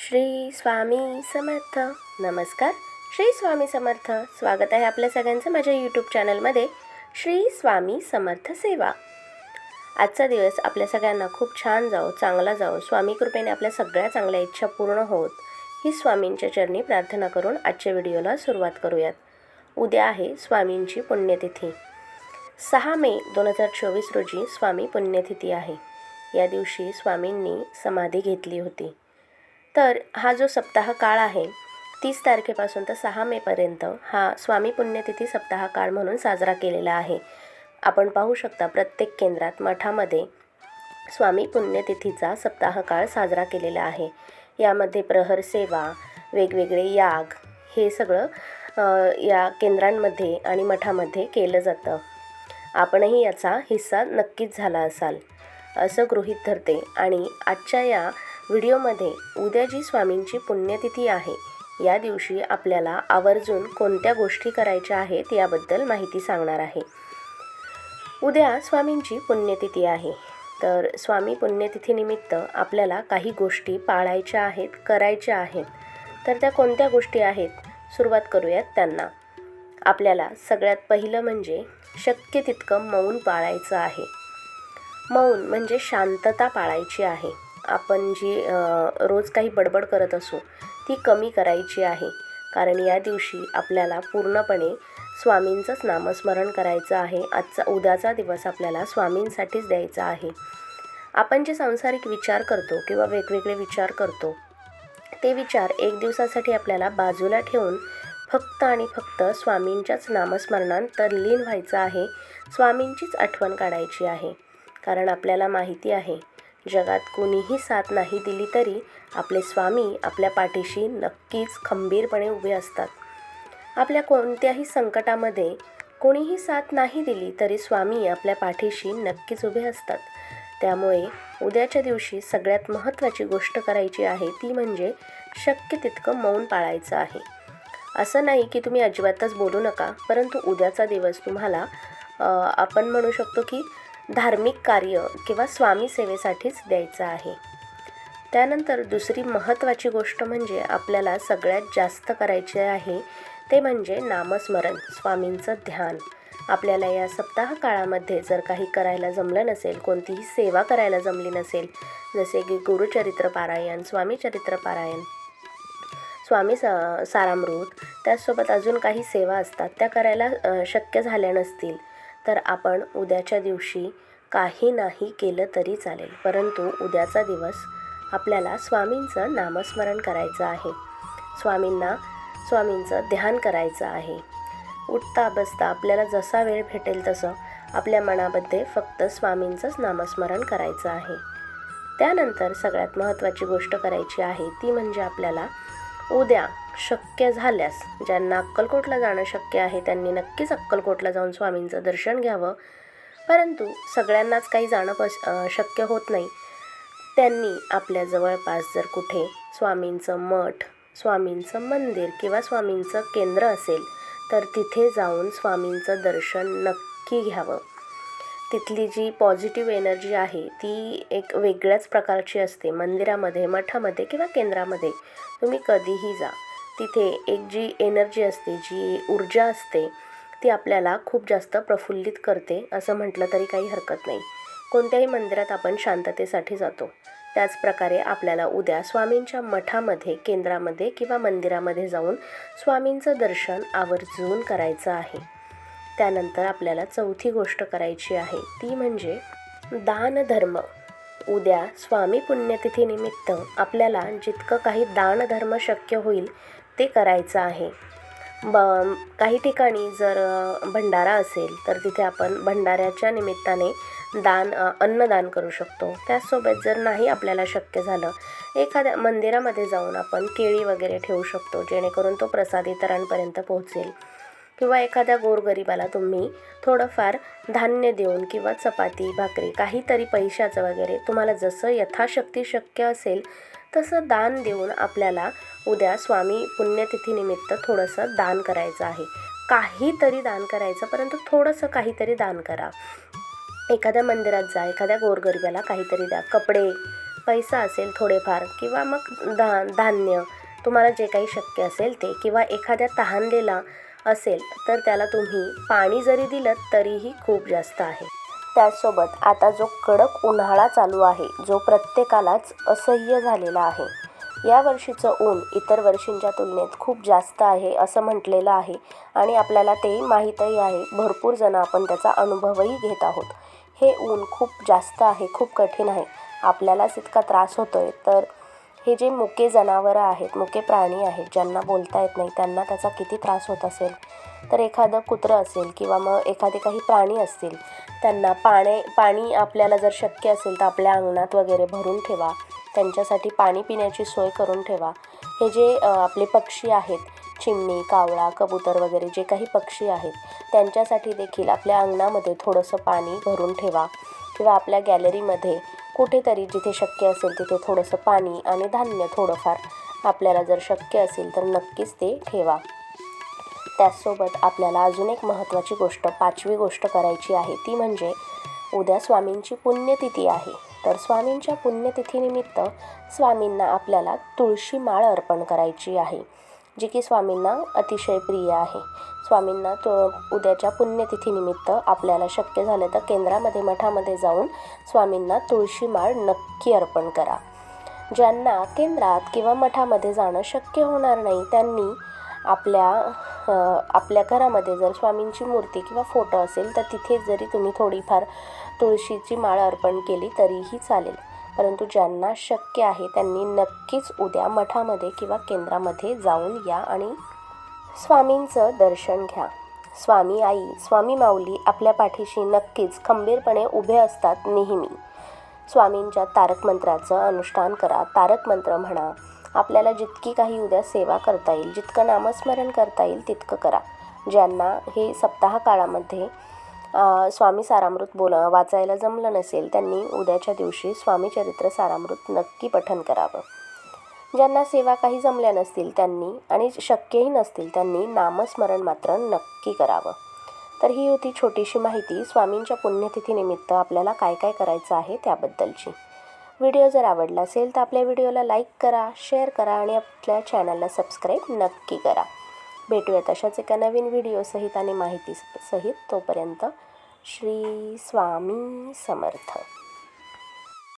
श्री स्वामी समर्थ. नमस्कार. श्री स्वामी समर्थ. स्वागत आहे आपल्या सगळ्यांचं माझ्या यूट्यूब चॅनलमध्ये श्री स्वामी समर्थ सेवा. आजचा दिवस आपल्या सगळ्यांना खूप छान जाओ, चांगला जाओ. स्वामी कृपेने आपल्या सगळ्या चांगल्या इच्छा पूर्ण होत ही स्वामींच्या चरणी प्रार्थना करून आजच्या व्हिडिओला सुरुवात करूयात. उद्या आहे स्वामींची पुण्यतिथी. 6 मे 2024 रोजी स्वामी पुण्यतिथी आहे. या दिवशी स्वामींनी समाधी घेतली होती. तर हा जो सप्ताह काळ आहे 30 तारखेपासून तर 6 मेपर्यंत हा स्वामी पुण्यतिथी सप्ताह काळ म्हणून साजरा केलेला आहे. आपण पाहू शकता प्रत्येक केंद्रात मठामध्ये स्वामी पुण्यतिथीचा सप्ताह काळ साजरा केलेला आहे. यामध्ये प्रहर सेवा, वेगवेगळे याग हे सगळं या केंद्रांमध्ये आणि मठामध्ये केलं जातं. आपणही याचा हिस्सा नक्कीच झाला असाल असं गृहीत धरते. आणि आजच्या या व्हिडिओमध्ये उद्या जी स्वामींची पुण्यतिथी आहे या दिवशी आपल्याला आवर्जून कोणत्या गोष्टी करायच्या आहेत याबद्दल माहिती सांगणार आहे. उद्या स्वामींची पुण्यतिथी आहे. तर स्वामी पुण्यतिथीनिमित्त आपल्याला काही गोष्टी पाळायच्या आहेत, करायच्या आहेत. तर त्या कोणत्या गोष्टी आहेत सुरुवात करूयात त्यांना. आपल्याला सगळ्यात पहिलं म्हणजे शक्य तितकं मौन पाळायचं आहे. मौन म्हणजे शांतता पाळायची आहे. आपण जी रोज काही बडबड करत असू ती कमी करायची आहे. कारण या दिवशी आपल्याला पूर्णपणे स्वामींचंच नामस्मरण करायचं आहे. उद्याचा दिवस आपल्याला स्वामींसाठीच द्यायचा आहे. आपण जे सांसारिक विचार करतो किंवा वेगवेगळे विचार करतो ते विचार एक दिवसासाठी आपल्याला बाजूला ठेवून फक्त आणि फक्त स्वामींच्याच नामस्मरणात तल्लीन व्हायचं आहे. स्वामींचीच आठवण काढायची आहे. कारण आपल्याला माहिती आहे जगात कुणीही साथ नाही दिली तरी आपले स्वामी आपल्या पाठीशी नक्कीच खंबीरपणे उभे असतात. आपल्या कोणत्याही संकटामध्ये कोणीही साथ नाही दिली तरी स्वामी आपल्या पाठीशी नक्कीच उभे असतात. त्यामुळे उद्याच्या दिवशी सगळ्यात महत्त्वाची गोष्ट करायची आहे ती म्हणजे शक्य तितकं मौन पाळायचं आहे. असं नाही की तुम्ही अजिबातच बोलू नका, परंतु उद्याचा दिवस तुम्हाला आपण म्हणू शकतो की धार्मिक कार्य किंवा स्वामी सेवेसाठीच द्यायचं आहे. त्यानंतर दुसरी महत्त्वाची गोष्ट म्हणजे आपल्याला सगळ्यात जास्त करायचे आहे ते म्हणजे नामस्मरण, स्वामींचं ध्यान. आपल्याला या सप्ताह काळामध्ये जर काही करायला जमलं नसेल, कोणतीही सेवा करायला जमली नसेल, जसे की गुरुचरित्र पारायण, स्वामीचरित्र पारायण, स्वामी सारामृत, त्याचसोबत अजून काही सेवा असतात त्या करायला शक्य झाल्या नसतील तर आपण उद्याच्या दिवशी काही नाही केलं तरी चालेल. परंतु उद्याचा दिवस आपल्याला स्वामींचं नामस्मरण करायचं आहे. स्वामींचं ध्यान करायचं आहे. उठता बसता आपल्याला जसा वेळ भेटेल तसं आपल्या मनामध्ये फक्त स्वामींचंच नामस्मरण करायचं आहे. त्यानंतर सगळ्यात महत्त्वाची गोष्ट करायची आहे ती म्हणजे आपल्याला उद्या शक्य झाल्यास ज्यांना अक्कलकोटला जाणं शक्य आहे त्यांनी नक्कीच अक्कलकोटला जाऊन स्वामींचं दर्शन घ्यावं. परंतु सगळ्यांनाच काही जाणं शक्य होत नाही. त्यांनी आपल्या जवळपास जर कुठे स्वामींचं मठ, स्वामींचं मंदिर किंवा स्वामींचं केंद्र असेल तर तिथे जाऊन स्वामींचं दर्शन नक्की घ्यावं. तिथली जी पॉझिटिव्ह एनर्जी आहे ती एक वेगळ्याच प्रकारची असते. मंदिरामध्ये, मठामध्ये किंवा केंद्रामध्ये तुम्ही कधीही जा, तिथे एक जी एनर्जी असते, जी ऊर्जा असते ती आपल्याला खूप जास्त प्रफुल्लित करते असं म्हटलं तरी काही हरकत नाही. कोणत्याही मंदिरात आपण शांततेसाठी जातो, त्याचप्रकारे आपल्याला उद्या स्वामींच्या मठामध्ये, केंद्रामध्ये किंवा मंदिरामध्ये जाऊन स्वामींचं दर्शन आवर्जून करायचं आहे. त्यानंतर आपल्याला चौथी गोष्ट करायची आहे ती म्हणजे दानधर्म. उद्या स्वामी पुण्यतिथीनिमित्त आपल्याला जितकं काही दानधर्म शक्य होईल ते करायचं आहे. काही ठिकाणी जर भंडारा असेल तर तिथे आपण भंडाऱ्याच्या निमित्ताने अन्नदान करू शकतो. त्याचसोबत जर नाही आपल्याला शक्य झालं एखाद्या मंदिरामध्ये जाऊन आपण केळी वगैरे ठेवू शकतो जेणेकरून तो प्रसाद इतरांपर्यंत पोहोचेल. किंवा एखाद्या गोरगरिबाला तुम्ही थोडंफार धान्य देऊन किंवा चपाती, भाकरी, काहीतरी पैशाचं वगैरे तुम्हाला जसं यथाशक्ती शक्य असेल तसं दान देऊन आपल्याला उद्या स्वामी पुण्यतिथीनिमित्त थोडंसं दान करायचं आहे. काहीतरी दान करायचं, परंतु थोडंसं काहीतरी दान करा. एखाद्या मंदिरात जा, एखाद्या गोरगरिबाला काहीतरी द्या. कपडे, पैसा असेल थोडेफार किंवा मग धान्य, तुम्हाला जे काही शक्य असेल ते, किंवा एखाद्या तहानलेला असेल तर त्याला तुम्ही पाणी जरी दिलं तरीही खूप जास्त आहे. त्याचसोबत आता जो कडक उन्हाळा चालू आहे, जो प्रत्येकालाच असह्य झालेला आहे, या वर्षीचं ऊन इतर वर्षींच्या तुलनेत खूप जास्त आहे असं म्हटलेलं आहे आणि आपल्याला ते माहीतही आहे. भरपूर जण आपण त्याचा अनुभवही घेत आहोत. हे ऊन खूप जास्त आहे, खूप कठीण आहे. आपल्यालाच इतका त्रास होतो आहे, तर हे जे मुके जनावरं आहेत, मुके प्राणी आहेत, ज्यांना बोलता येत नाही, त्यांना त्याचा किती त्रास होत असेल. तर एखादं कुत्रं असेल किंवा मग एखादे काही प्राणी असतील, त्यांना पाणी आपल्याला जर शक्य असेल तर आपल्या अंगणात वगैरे भरून ठेवा. त्यांच्यासाठी पाणी पिण्याची सोय करून ठेवा. हे जे आपले पक्षी आहेत, चिमणी, कावळा, कबूतर वगैरे जे काही पक्षी आहेत, त्यांच्यासाठी देखील आपल्या अंगणामध्ये थोडंसं पाणी भरून ठेवा किंवा आपल्या गॅलरीमध्ये कुठेतरी जिथे शक्य असेल तिथे थोडंसं पाणी आणि धान्य थोडंफार आपल्याला जर शक्य असेल तर नक्कीच ते ठेवा. त्याचसोबत आपल्याला अजून एक महत्त्वाची गोष्ट, 5वी गोष्ट करायची आहे. ती म्हणजे उद्या स्वामींची पुण्यतिथी आहे. तर स्वामींच्या पुण्यतिथीनिमित्त स्वामींना आपल्याला तुळशी माळ अर्पण करायची आहे, जी की स्वामींना अतिशय प्रिय आहे. स्वामींना उद्याच्या पुण्यतिथीनिमित्त आपल्याला शक्य झालं तर केंद्रामध्ये, मठामध्ये जाऊन स्वामींना तुळशी माळ नक्की अर्पण करा. ज्यांना केंद्रात किंवा मठामध्ये जाणं शक्य होणार नाही, त्यांनी आपल्या घरामध्ये जर स्वामींची मूर्ती किंवा फोटो असेल तर तिथे जरी तुम्ही थोडीफार तुळशीची माळ अर्पण केली तरीही चालेल. परंतु ज्यांना शक्य आहे त्यांनी नक्कीच उद्या मठामध्ये किंवा केंद्रामध्ये जाऊन या आणि स्वामींचं दर्शन घ्या. स्वामी आई, स्वामी माऊली आपल्या पाठीशी नक्कीच खंबीरपणे उभे असतात नेहमी. स्वामींच्या तारक मंत्राचं अनुष्ठान करा, तारक मंत्र म्हणा. आपल्याला जितकी काही उद्या सेवा करता येईल, जितकं नामस्मरण करता येईल तितकं करा. ज्यांना हे सप्ताह काळामध्ये स्वामी सारामृत वाचायला जमलं नसेल, त्यांनी उद्याच्या दिवशी स्वामी चरित्र सारामृत नक्की पठण करावं. ज्यांना सेवा काही जमल्या नसतील त्यांनी, आणि शक्यही नसतील, त्यांनी नामस्मरण मात्र नक्की करावं. तर ही होती छोटीशी माहिती स्वामींच्या पुण्यतिथीनिमित्त आपल्याला काय काय करायचं आहे त्याबद्दलची. व्हिडिओ जर आवडला असेल तर आपल्या व्हिडिओला लाईक करा, शेअर करा आणि आपल्या चॅनलला सबस्क्राईब नक्की करा. भेटूयात अशाच एका नवीन व्हिडिओसहित आणि माहितीसहित. तोपर्यंत श्री स्वामी समर्थ.